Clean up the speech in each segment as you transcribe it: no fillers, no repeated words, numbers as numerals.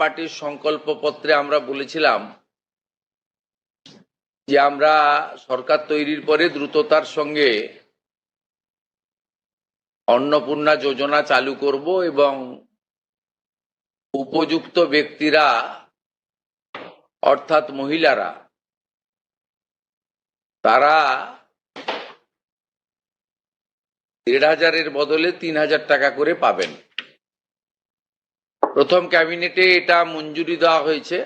পার্টির সংকল্পপত্রে আমরা বলেছিলাম যে আমরা সরকার তৈরির পরে দ্রুততার সঙ্গে অন্নপূর্ণা যোজনা চালু করব এবং উপযুক্ত ব্যক্তিরা অর্থাৎ মহিলারা তারা ১,৫০০-এর বদলে ৩,০০০ টাকা করে পাবেন। প্রথম ক্যাবিনেটে এটা মঞ্জুরি দেওয়া হয়েছে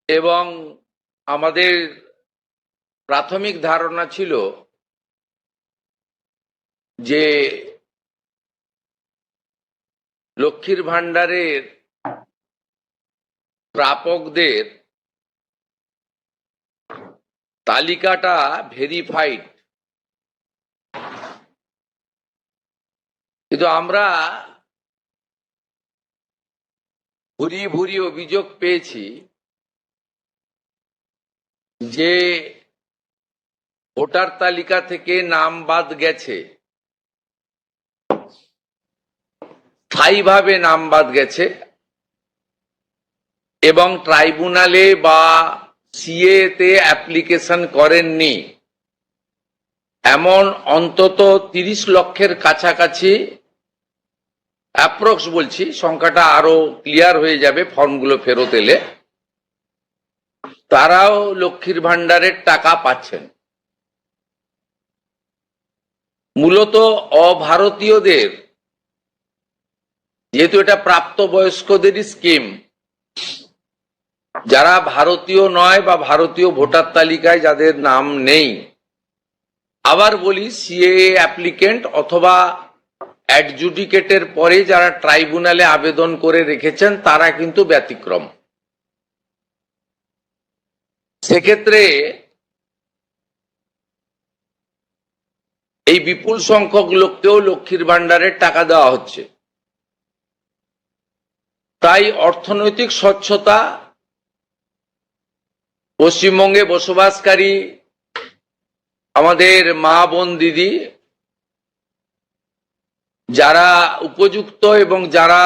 এবং আমাদের প্রাথমিক ধারণা ছিল যে লক্ষ্মীর ভান্ডারের প্রাপকদের তালিকাটা ভেরিফাইড, কিন্তু আমরা ভুরি অভিযোগ পেয়েছি যে ভোটার তালিকা থেকে নাম বাদ গেছে, স্থায়ীভাবে নাম বাদ গেছে এবং ট্রাইব্যুনালে বা সিএ তে অ্যাপ্লিকেশন করেননি এমন অন্তত ৩০ লক্ষের কাছাকাছি, অ্যাপ্রক্স বলছি, সংখ্যাটা আরো ক্লিয়ার হয়ে যাবে ফর্মগুলো ফেরত এলে, তারাও লক্ষ্মীর ভান্ডারের টাকা পাচ্ছেন। মূলত অভারতীয়দের, যেহেতু এটা প্রাপ্তবয়স্কদেরই স্কিম, যারা ভারতীয় নয় বা ভারতীয় ভোটার তালিকায় যাদের নাম নেই, আবার বলি সিএ অ্যাপ্লিকেন্ট অথবা অ্যাডজুডিকেটের পরে যারা ট্রাইব্যুনালে আবেদন করে রেখেছেন তারা কিন্তু ব্যতিক্রম। সেক্ষেত্রে এই বিপুল সংখ্যক লোককেও লক্ষ্মীর ভান্ডারের টাকা দেওয়া হচ্ছে। তাই অর্থনৈতিক স্বচ্ছতা, পশ্চিমবঙ্গে বসবাসকারী আমাদের মা বোন দিদি যারা উপযুক্ত এবং যারা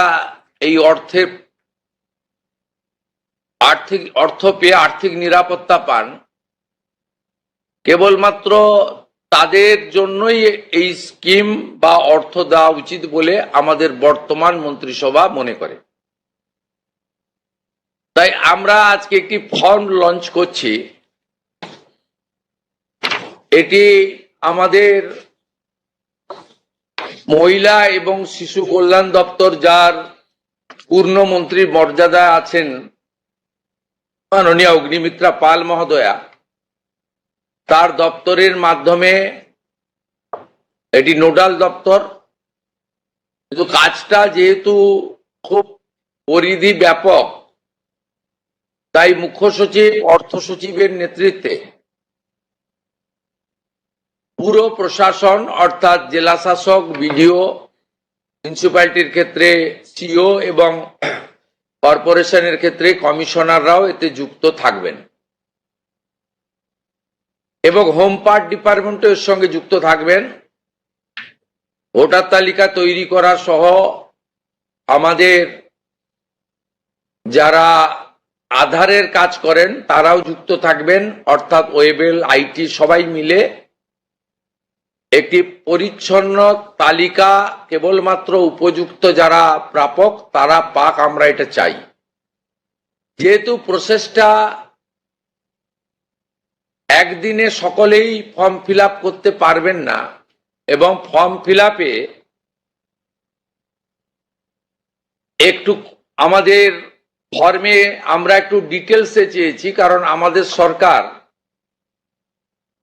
এই অর্থ পেয়ে আর্থিক নিরাপত্তা পান, কেবলমাত্র তাদের জন্যই এই স্কিম বা অর্থ দেওয়া উচিত বলে আমাদের বর্তমান মন্ত্রিসভা মনে করে। তাই আমরা আজকে একটি ফর্ম লঞ্চ করছি। এটি আমাদের মহিলা এবং শিশু কল্যাণ দপ্তর, যার পূর্ণমন্ত্রীর মর্যাদা আছেন মাননীয় অগ্নিমিত্রা পাল মহোদয়া, তার দপ্তরের মাধ্যমে, এটি নোডাল দপ্তর, কিন্তু কাজটা যেহেতু খুব পরিধি ব্যাপক, তাই মুখ্য সচিব, অর্থ সচিবের নেতৃত্বে পুরো প্রশাসন অর্থাৎ জেলা শাসক, বিডিও, মিউনিসিপ্যালিটির ক্ষেত্রে সিও এবং কর্পোরেশনের ক্ষেত্রে কমিশনাররাও এতে যুক্ত থাকবেন এবং হোম পার্ট ডিপার্টমেন্টও এর সঙ্গে যুক্ত থাকবেন। ভোটার তালিকা তৈরি করা সহ আমাদের যারা আধারের কাজ করেন তারাও যুক্ত থাকবেন, অর্থাৎ ওয়েবেল, আইটি সবাই মিলে একটি পরিচ্ছন্ন তালিকা কেবলমাত্র উপযুক্ত যারা প্রাপক তারা পাক, আমরা এটা চাই। যেহেতু প্রসেসটা একদিনে সকলেই ফর্ম ফিল আপ করতে পারবেন না এবং ফর্ম ফিল আপে একটু আমাদের ফর্মে আমরা একটু ডিটেলসে চেয়েছি, কারণ আমাদের সরকার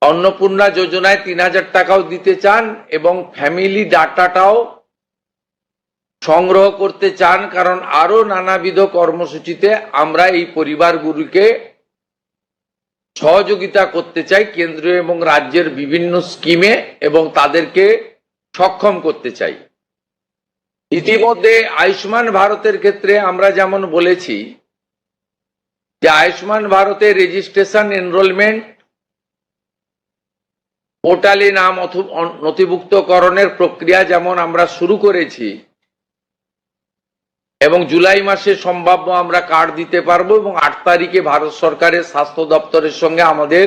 অন্নপূর্ণা যোজনায় ৩,০০০ টাকাও দিতে চান এবং ফ্যামিলি ডাটাটাও সংগ্রহ করতে চান, কারণ আরো নানাবিধ কর্মসূচিতে আমরা এই পরিবারগুলিকে সহযোগিতা করতে চাই কেন্দ্রীয় এবং রাজ্যের বিভিন্ন স্কিমে এবং তাদেরকে সক্ষম করতে চাই। ইতিমধ্যে আয়ুষ্মান ভারতের ক্ষেত্রে আমরা যেমন বলেছি যে আয়ুষ্মান ভারতের রেজিস্ট্রেশন, এনরোলমেন্ট, পোর্টালে নাম নথিভুক্তকরণের প্রক্রিয়া যেমন আমরা শুরু করেছি, এবং জুলাই মাসে সম্ভাব্য আমরা কার্ড দিতে পারবো এবং 8 তারিখে ভারত সরকারের স্বাস্থ্য দপ্তরের সঙ্গে আমাদের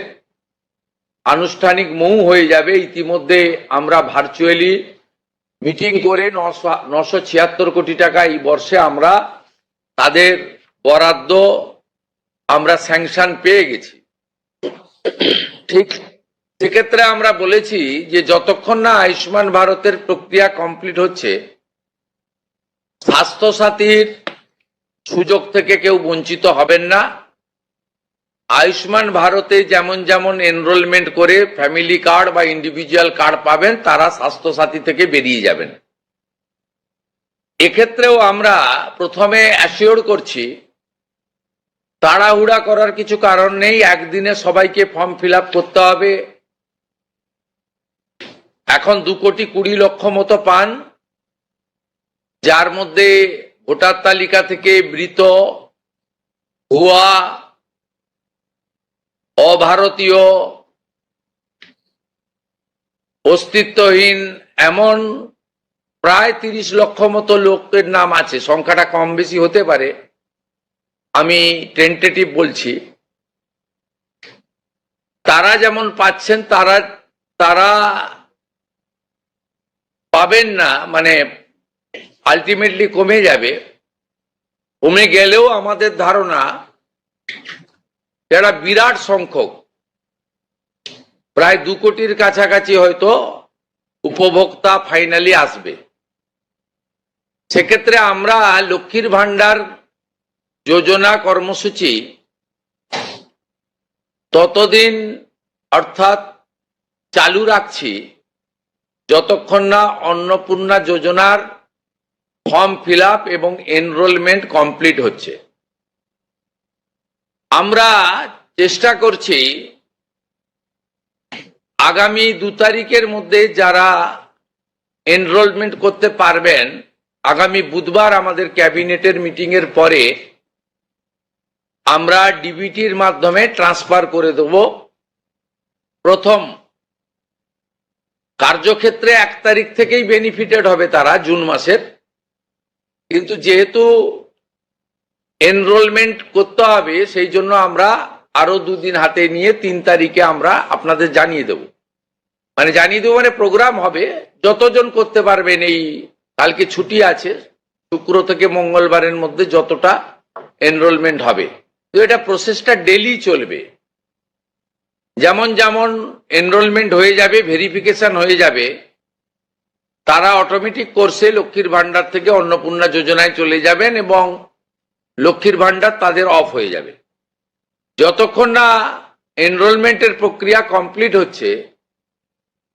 আনুষ্ঠানিক মৌ হয়ে যাবে। ইতিমধ্যে আমরা ভার্চুয়ালি মিটিং করে 976 কোটি টাকা এই বর্ষে আমরা তাদের বরাদ্দ আমরা স্যাংশন পেয়ে গেছি। ঠিক সেক্ষেত্রে আমরা বলেছি যে যতক্ষণ না আয়ুষ্মান ভারতের প্রক্রিয়া কমপ্লিট হচ্ছে, স্বাস্থ্যসাথীর সুযোগ থেকে কেউ বঞ্চিত হবেন না। আয়ুষ্মান ভারতে যেমন যেমন এনরোলমেন্ট করে ফ্যামিলি কার্ড বা ইন্ডিভিজুয়াল কার্ড পাবেন, তারা স্বাস্থ্যসাথী থেকে বেরিয়ে যাবেন। এক্ষেত্রেও আমরা প্রথমে অ্যাসিওর করছি তাড়াহুড়া করার কিছু কারণ নেই। একদিনে সবাইকে ফর্ম ফিল আপ করতে হবে। এখন 2,20,00,000 মতো পান, যার মধ্যে ভোটার তালিকা থেকে মৃত, ভুয়া, অভারতীয়, অস্তিত্বহীন এমন প্রায় 30 লক্ষ মতো লোকের নাম আছে। সংখ্যাটা কম বেশি হতে পারে, আমি টেন্টেটিভ বলছি। তারা যেমন পাচ্ছেন তারা পাবেন না, মানে আলটিমেটলি কমে যাবে। কমে গেলেও আমাদের ধারণা যারা বিরাট সংখ্যক, প্রায় 2 কোটির কাছাকাছি হয়তো উপভোক্তা ফাইনালি আসবে। সেক্ষেত্রে আমরা লক্ষ্মীর ভান্ডার যোজনা কর্মসূচি ততদিন অর্থাৎ চালু রাখছি যতক্ষণ না অন্নপূর্ণা যোজনার ফর্ম ফিল আপ এবং এনরোলমেন্ট কমপ্লিট হচ্ছে। আমরা চেষ্টা করছি আগামী 2 তারিখের মধ্যে যারা এনরোলমেন্ট করতে পারবেন, আগামী বুধবার আমাদের ক্যাবিনেটের মিটিং এর পরে আমরা ডিবিটির মাধ্যমে ট্রান্সফার করে দেব। প্রথম কার্যক্ষেত্রে 1 তারিখ থেকেই বেনিফিটেড হবে তারা, জুন মাসের। কিন্তু যেহেতু এনরোলমেন্ট করতে হবে, সেই জন্য আমরা আরো 2 দিন হাতে নিয়ে 3 তারিখে আমরা আপনাদের জানিয়ে দেব। মানে প্রোগ্রাম হবে, যতজন করতে পারবেন। এই কালকে ছুটি আছে, শুক্র থেকে মঙ্গলবারের মধ্যে যতটা এনরোলমেন্ট হবে। তো এটা প্রসেসটা ডেলি চলবে। যেমন যেমন এনরোলমেন্ট হয়ে যাবে, ভেরিফিকেশন হয়ে যাবে, তারা অটোমেটিক কোর্সে লক্ষ্মীর ভান্ডার থেকে অন্নপূর্ণা যোজনায় চলে যাবেন এবং লক্ষ্মীর ভান্ডার তাদের অফ হয়ে যাবে। যতক্ষণ না এনরোলমেন্টের প্রক্রিয়া কমপ্লিট হচ্ছে,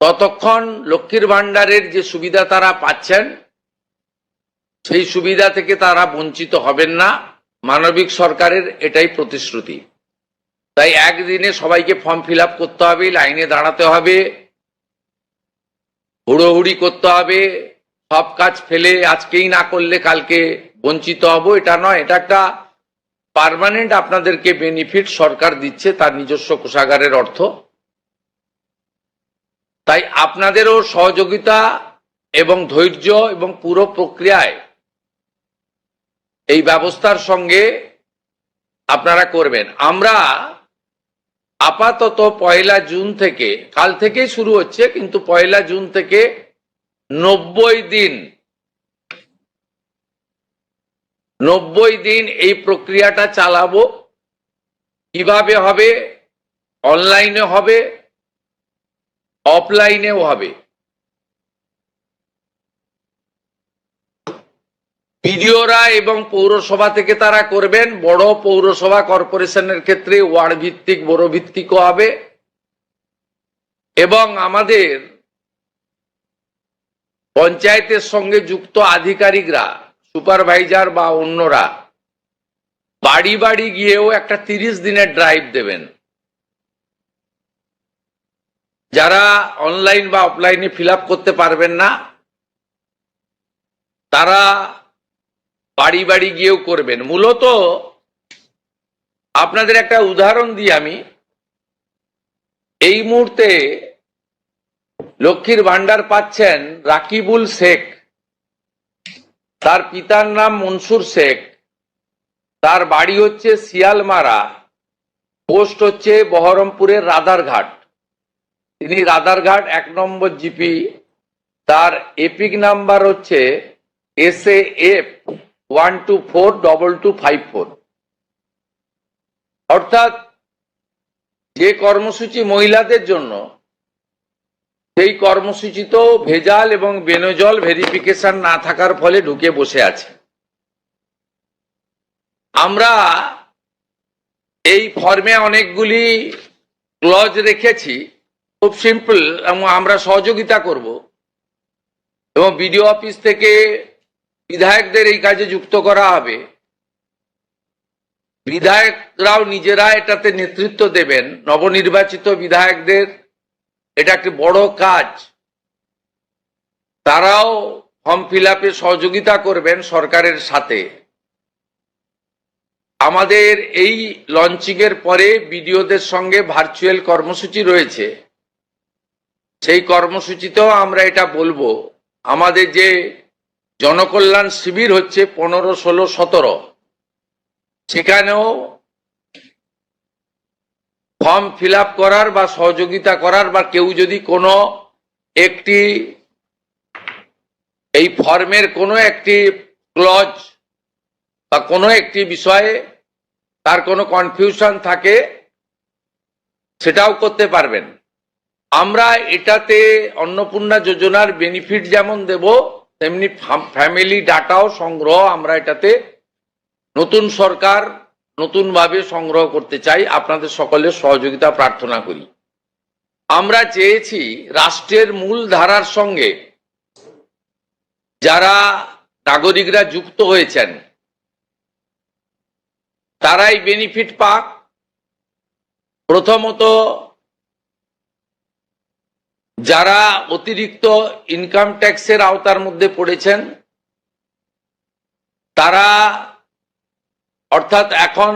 ততক্ষণ লক্ষ্মীর ভান্ডারের যে সুবিধা তারা পাচ্ছেন, সেই সুবিধা থেকে তারা বঞ্চিত হবেন না। মানবিক সরকারের এটাই প্রতিশ্রুতি। তাই একদিনে সবাইকে ফর্ম ফিল আপ করতে হবে, লাইনে দাঁড়াতে হবে, হুড়োহুড়ি করতে হবে, সব কাজ ফেলে আজকেই না করলে কালকে বঞ্চিত হব, এটা নয়। এটা একটা পার্মানেন্ট আপনাদেরকে বেনিফিট সরকার দিচ্ছে তার নিজস্ব কোষাগারের অর্থ। তাই আপনাদেরও সহযোগিতা এবং ধৈর্য এবং পুরো প্রক্রিয়ায় এই ব্যবস্থার সঙ্গে আপনারা করবেন। আমরা আপাতত 1 জুন থেকে, কাল থেকেই শুরু হচ্ছে, কিন্তু 1 জুন থেকে 90 দিন এই প্রক্রিয়াটা চালাবো। কিভাবে হবে? অনলাইনে হবে, অফলাইনেও হবে। বিডিওরা এবং পৌরসভা থেকে তারা করবেন। বড় পৌরসভা কর্পোরেশনের ক্ষেত্রে ওয়ার্ড ভিত্তিক, বড় ভিত্তিকও হবে। এবং আমাদের পঞ্চায়েতের সঙ্গে যুক্ত আধিকারিকরা, সুপারভাইজার বা অন্যরা বাড়ি বাড়ি গিয়েও একটা 30 দিনের ড্রাইভ দেবেন। যারা অনলাইন বা অফলাইনে ফিল আপ করতে পারবেন না, তারা বাড়ি বাড়ি গিয়েও করবেন। মূলত আপনাদের একটা উদাহরণ দিই আমি। এই মুহূর্তে লক্ষ্মীর ভান্ডার পাচ্ছেন রাকিবুল শেখ, তার পিতার নাম মনসুর শেখ, তার বাড়ি হচ্ছে শিয়ালমারা, পোস্ট হচ্ছে বহরমপুরের রাদারঘাট। তিনি রাদারঘাট 1 নম্বর জিপি। তার এপিক নাম্বার হচ্ছে SAF 1242254। অর্থাৎ যে কর্মসূচি মহিলাদের জন্য, সেই কর্মসূচিতেও ভেজাল এবং বেনজল ভেরিফিকেশন না থাকার ফলে ঢুকে বসে আছে। আমরা এই ফর্মে অনেকগুলি ক্লজ রেখেছি, খুব সিম্পল, এবং আমরা সহযোগিতা করব এবং বিডিও অফিস থেকে বিধায়কদের এই কাজে যুক্ত করা হবে। বিধায়করাও নিজেরা এটাতে নেতৃত্ব দেবেন। নবনির্বাচিত বিধায়কদের এটা একটি বড় কাজ, তারাও ফর্ম ফিল আপে সহযোগিতা করবেন সরকারের সাথে। আমাদের এই লঞ্চিং এর পরে বিডিওদের সঙ্গে ভার্চুয়াল কর্মসূচি রয়েছে, সেই কর্মসূচিতেও আমরা এটা বলবো। আমাদের যে জনকল্যাণ শিবির হচ্ছে 15, 16, 17, সেখানেও ফর্ম ফিল আপ করার বা সহযোগিতা করার, বা কেউ যদি কোনো একটি এই ফর্মের কোনো একটি ক্লজ বা কোনো একটি বিষয়ে তার কোনো কনফিউশন থাকে, সেটাও করতে পারবেন। আমরা এটাতে অন্নপূর্ণা যোজনার বেনিফিট যেমন দেব, তেমনি ফ্যামিলি ডাটাও সংগ্রহ আমরা এটাতে নতুন সরকার নতুনভাবে সংগ্রহ করতে চাই। আপনাদের সকলের সহযোগিতা প্রার্থনা করি। আমরা চেয়েছি রাষ্ট্রের মূল ধারার সঙ্গে যারা নাগরিকরা যুক্ত হয়েছেন তারাই বেনিফিট পাক। প্রথমত, যারা অতিরিক্ত ইনকাম ট্যাক্সের আওতার মধ্যে পড়েছেন তারা, অর্থাৎ এখন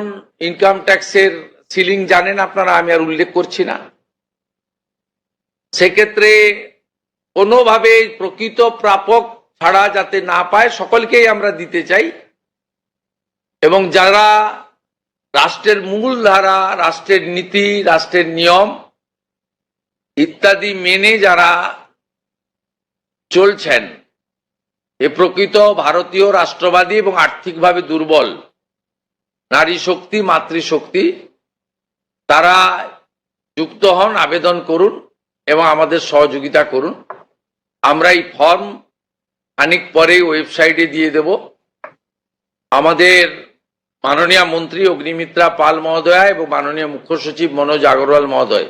ইনকাম ট্যাক্সের সিলিং জানেন আপনারা, আমি আর উল্লেখ করছি না। সেক্ষেত্রে কোনোভাবে প্রকৃত প্রাপক ছাড়া যাতে না পায়, সকলকেই আমরা দিতে চাই। এবং যারা রাষ্ট্রের মূল ধারা, রাষ্ট্রের নীতি, রাষ্ট্রের নিয়ম ইত্যাদি মেনে যারা চলছেন, এ প্রকৃত ভারতীয় রাষ্ট্রবাদী এবং আর্থিকভাবে দুর্বল নারী শক্তি, মাতৃশক্তি, তারা যুক্ত হন, আবেদন করুন এবং আমাদের সহযোগিতা করুন। আমরা এই ফর্ম খানিক পরে ওয়েবসাইটে দিয়ে দেব। আমাদের মাননীয় মন্ত্রী অগ্নিমিত্রা পাল মহোদয়া এবং মাননীয় মুখ্য সচিব মনোজ আগরওয়াল মহোদয়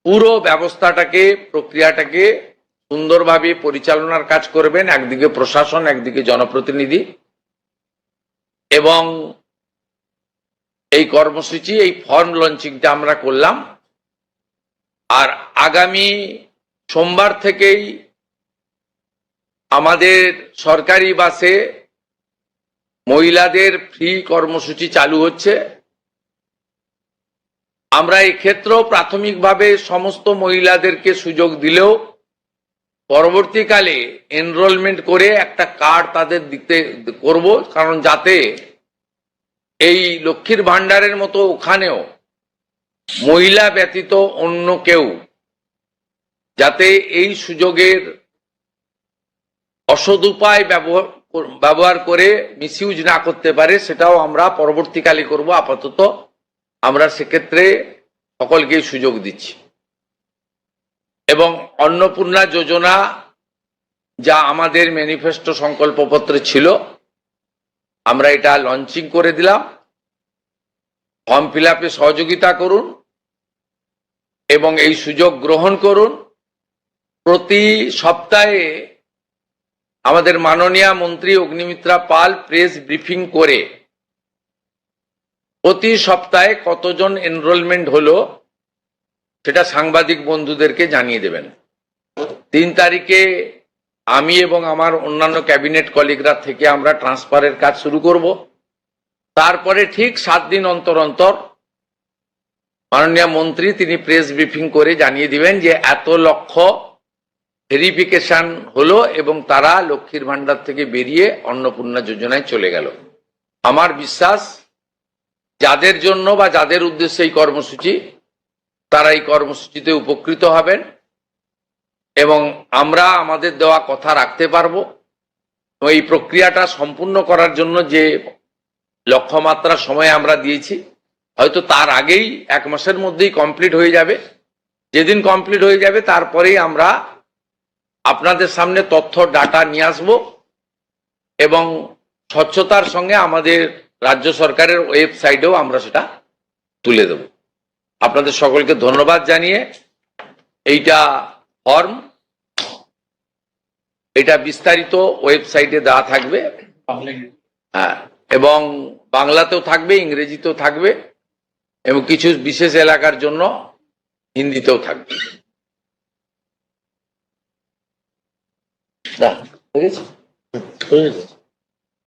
পুরো ব্যবস্থাটাকে, প্রক্রিয়াটাকে সুন্দরভাবে পরিচালনার কাজ করবেন। একদিকে প্রশাসন, একদিকে জনপ্রতিনিধি। এবং এই কর্মসূচি, এই ফর্ম লঞ্চিংটা আমরা করলাম। আর আগামী সোমবার থেকেই আমাদের সরকারি বাসে মহিলাদের ফ্রি কর্মসূচি চালু হচ্ছে। আমরা এই ক্ষেত্রেও প্রাথমিকভাবে সমস্ত মহিলাদেরকে সুযোগ দিলেও পরবর্তীকালে এনরোলমেন্ট করে একটা কার্ড তাদের দিতে করব, কারণ যাতে এই লক্ষ্মীর ভান্ডারের মতো ওখানেও মহিলা ব্যতীত অন্য কেউ যাতে এই সুযোগের অসদুপায় ব্যবহার করে মিসইউজ না করতে পারে, সেটাও আমরা পরবর্তীকালে করব। আপাতত আমরা সেক্ষেত্রে সকলকেই সুযোগ দিচ্ছি। এবং অন্নপূর্ণা যোজনা যা আমাদের ম্যানিফেস্টো সংকল্পপত্রে ছিল, আমরা এটা লঞ্চিং করে দিলাম। ফর্ম ফিল আপে সহযোগিতা করুন এবং এই সুযোগ গ্রহণ করুন। প্রতি সপ্তাহে আমাদের মাননীয় মন্ত্রী অগ্নিমিত্রা পাল প্রেস ব্রিফিং করে প্রতি সপ্তাহে কতজন এনরোলমেন্ট হলো সেটা সাংবাদিক বন্ধুদেরকে জানিয়ে দেবেন। 3 তারিখে আমি এবং আমার অন্যান্য ক্যাবিনেট কলিগরা থেকে আমরা ট্রান্সফারের কাজ শুরু করব। তারপরে ঠিক 7 দিন অন্তর অন্তর মাননীয় মন্ত্রী তিনি প্রেস ব্রিফিং করে জানিয়ে দিবেন যে এত লক্ষ ভেরিফিকেশন হলো এবং তারা লক্ষ্মীর ভান্ডার থেকে বেরিয়ে অন্নপূর্ণা যোজনায় চলে গেল। আমার বিশ্বাস যাদের জন্য বা যাদের উদ্দেশ্যে এই কর্মসূচি, তারা এই কর্মসূচিতে উপকৃত হবেন এবং আমরা আমাদের দেওয়া কথা রাখতে পারবো। এই প্রক্রিয়াটা সম্পূর্ণ করার জন্য যে লক্ষ্যমাত্রা সময় আমরা দিয়েছি, হয়তো তার আগেই 1 মাসের মধ্যেই কমপ্লিট হয়ে যাবে। যেদিন কমপ্লিট হয়ে যাবে তারপরেই আমরা আপনাদের সামনে তথ্য ডাটা নিয়ে আসব এবং স্বচ্ছতার সঙ্গে আমাদের রাজ্য সরকারের ওয়েবসাইটেও আমরা সেটা তুলে দেব। আপনাদের সকলকে ধন্যবাদ জানিয়ে এইটা ফর্ম, এটা বিস্তারিত ওয়েবসাইটে দেওয়া থাকবে, হ্যাঁ, এবং বাংলাতেও থাকবে, ইংরেজিতেও থাকবে এবং কিছু বিশেষ এলাকার জন্য হিন্দিতেও থাকবে। ঠিক আছে।